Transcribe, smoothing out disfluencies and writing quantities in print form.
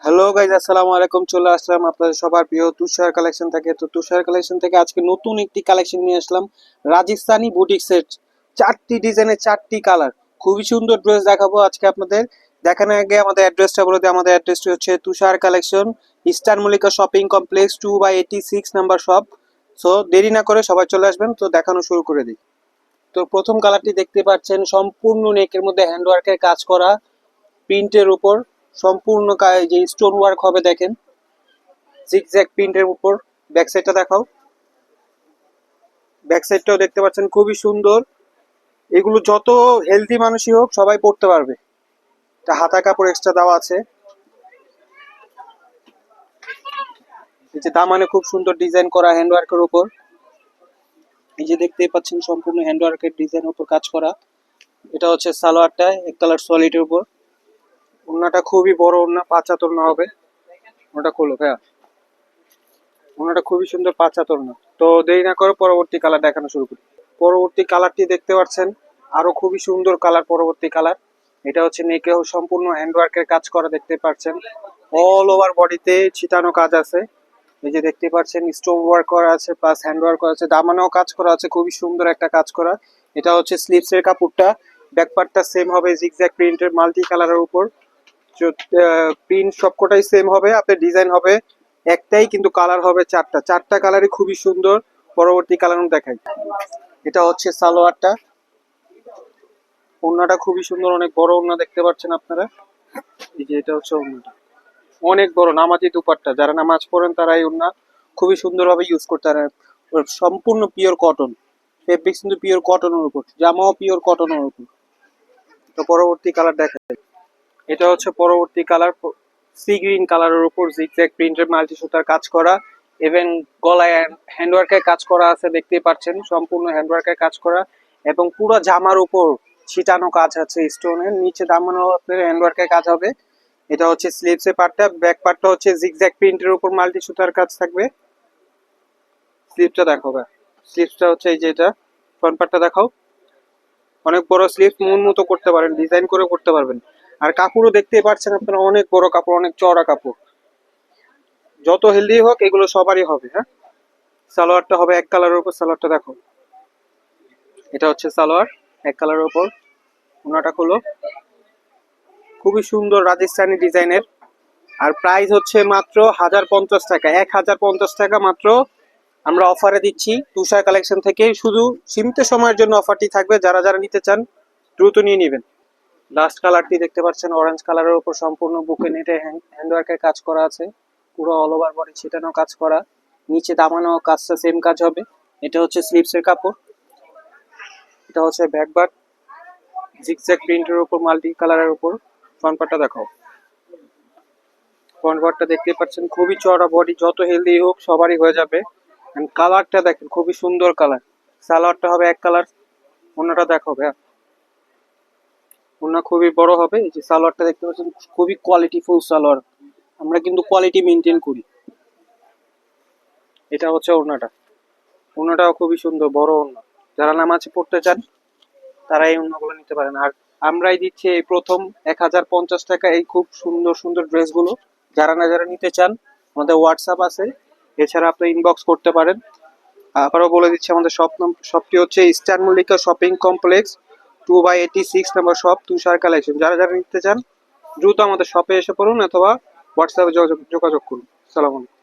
Hello guys, আসসালামু আলাইকুম। চলে আসলাম আপনাদের সবার প্রিয় তুষার কালেকশন থেকে। তো তুষার কালেকশন থেকে আজকে নতুন একটি কালেকশন নিয়ে আসলাম, রাজস্থানি বুটিক সেট। 4টি ডিজাইনের 4টি কালার, খুবই সুন্দর ড্রেস দেখাবো আজকে আপনাদের। দেখানোর আগে আমাদের অ্যাড্রেসটা বলে দিই। আমাদের অ্যাড্রেসটি হচ্ছে Tushar collection, eastern Mallika shopping complex, 2/86 number shop. So দেরি না করে সবাই চলে আসবেন। তো দেখানো শুরু করে দিই। তো প্রথম কালারটি দেখতে পাচ্ছেন, সম্পূর্ণ নেকের মধ্যে হ্যান্ডওয়ার্কের কাজ করা, প্রিন্টের উপর সম্পূর্ণ যে স্টোন ওয়ার্ক হবে দেখেন, জিগজ্যাগ প্রিন্টের উপর। ব্যাক সাইডটা দেখাও। ব্যাক সাইডটাও দেখতে পাচ্ছেন, খুবই সুন্দর। এগুলো যত হেলদি মানুষই হোক সবাই পড়তে পারবে। এটা হাতা কাপড় এক্সট্রা দেওয়া আছে। এই যে দামানে খুব সুন্দর ডিজাইন করা হ্যান্ডওয়ার্কের উপর। এই যে দেখতেই পাচ্ছেন সম্পূর্ণ হ্যান্ডওয়ার্কের ডিজাইনের উপর কাজ করা। এটা হচ্ছে সালোয়ারটা এক কালার সলিডের উপর। ওড়নাটা খুবই বড় ওড়না, 5 হাত ওড়না হবে। ওটা খোলো ভাইয়া। ওনাটা খুবই সুন্দর, 5 হাত ওড়না। তো দেরি না করে পরবর্তী কালার দেখানো শুরু করি। পরবর্তী কালারটি দেখতে পাচ্ছেন, আরো খুবই সুন্দর কালার। পরবর্তী কালার এটা হচ্ছে নেকে সম্পূর্ণ হ্যান্ডওয়ার্কের কাজ করা দেখতে পাচ্ছেন। অল ওভার বডিতে ছিটানো কাজ আছে। এই যে দেখতে পাচ্ছেন স্টোন ওয়ার্ক করা আছে, প্লাস হ্যান্ড ওয়ার্ক করা আছে, দামানেও কাজ করা আছে, খুবই সুন্দর একটা কাজ করা। এটা হচ্ছে স্লিভস এর কাপড়টা। ব্যাক পার্টটা সেম হবে জিগজ্যাগ প্রিন্টের মাল্টি কালারের উপর। প্রিন্ট সবকটাই সেম হবে, আপনার ডিজাইন হবে একটাই, কিন্তু কালার হবে 4টা কালারই খুবই সুন্দর। পরবর্তী কালার দেখাই। এটা হচ্ছে সালোয়ারটা। ওড়নাটা খুবই সুন্দর, অনেক বড় ওড়না দেখতে পাচ্ছেন আপনারা। এই যে এটা হচ্ছে ওড়নাটা, অনেক বড় নামাজি দুপাট্টা। যারা নামাজ পড়েন তারা এই ওড়না খুবই সুন্দরভাবে ইউজ করতে পারেন। সম্পূর্ণ পিওর কটন ফেব্রিক, কিন্তু পিওর কটনের উপর, জামাও পিওর কটনের উপর। তো পরবর্তী কালার দেখাই। এটা হচ্ছে পরবর্তী কালার, সি গ্রিন কালারের উপর জিগজ্যাগ প্রিন্টের মাল্টি সুতার কাজ করা। ইভেন গলায় হ্যান্ডওয়ার্কের কাজ করা আছে, দেখতেই পাচ্ছেন সম্পূর্ণ হ্যান্ডওয়ার্কের কাজ করা। এবং পুরো জামার উপর ছিটানো কাজ আছে স্টোনের, নিচে দামানো আপনার হ্যান্ডওয়ার্কের কাজ হবে। এটা হচ্ছে স্লিভস এর পার্টটা। ব্যাক পার্টটা হচ্ছে জিগজ্যাগ প্রিন্টের উপর মাল্টি সুতার কাজ থাকবে। স্লিভসটা দেখো ভাই। স্লিভসটা হচ্ছে এই যে এটা। ফ্রন্ট পার্টটা দেখাও। অনেক বড় স্লিভ, মন মতো করতে পারেন, ডিজাইন করে করতে পারবেন। আর কাপড়ও দেখতেই পাচ্ছেন আপনারা, অনেক বড় কাপড়, অনেক চওড়া কাপড়। যত হেলদি হোক এগুলো সবারই হবে। হ্যাঁ, সালোয়ারটা হবে এক কালারের উপর। সালোয়ারটা দেখো। এটা হচ্ছে সালোয়ার এক কালারের উপর। ওনাটা হলো খুবই সুন্দর রাজস্থানি ডিজাইনের। আর প্রাইস হচ্ছে মাত্র 1050 টাকা। 1050 টাকা মাত্র আমরা অফারে দিচ্ছি তুষার কালেকশন থেকে। শুধু সীমিত সময়ের জন্য অফারটি থাকবে, যারা যারা নিতে চান দ্রুত নিয়ে নেবেন। লাস্ট কালারটি দেখতে পাচ্ছেন, অরেঞ্জ কালারের উপর সম্পূর্ণ বুকে নেটে হ্যান্ডওয়ার্কের কাজ করা আছে। পুরো অল ওভার বডি ছিটানো কাজ করা, নিচে দামানো কাজটা সেম কাজ হবে। এটা হচ্ছে স্লিভস এর কাপড়। এটা হচ্ছে ব্যাক পার্ট, জিগজ্যাগ প্রিন্টের উপর মাল্টি কালারের উপর। ফ্রন্ট পার্টটা দেখাও। ফ্রন্ট পার্টটা দেখতে পাচ্ছেন, খুবই চওড়া বডি, যত হেলদি হোক সবারই হয়ে যাবে। কালারটা দেখেন, খুবই সুন্দর কালার। সালোয়ারটা হবে এক কালার। অন্যটা দেখো ভাইয়া। ওড়না খুবই বড় হবে। এই যে সালোয়ারটা দেখতে পাচ্ছেন, খুবই কোয়ালিটি ফুল সালোয়ার। আমরা কিন্তু কোয়ালিটি মেনটেন করি। এটা হচ্ছে ওড়নাটা। ওড়নাটাও খুবই সুন্দর, বড় ওড়না। যারা নামাজ পড়তে চান তারা এই ওড়নাগুলো নিতে পারেন। আর আমরাই দিচ্ছি এই প্রথম 1050 টাকা এই খুব সুন্দর সুন্দর ড্রেসগুলো। যারা না যারা নিতে চান, আমাদের হোয়াটসঅ্যাপ আছে, এছাড়া আপনি ইনবক্স করতে পারেন। আবারও বলে দিচ্ছি, আমাদের শপটি হচ্ছে eastern Mallika shopping complex, 2/86 number shop, Tushar collection. যারা যারা নিতে চান দ্রুত আমাদের শপে এসে পড়ুন, অথবা হোয়াটসঅ্যাপে যোগাযোগ করুন। সালাম আলাইকুম।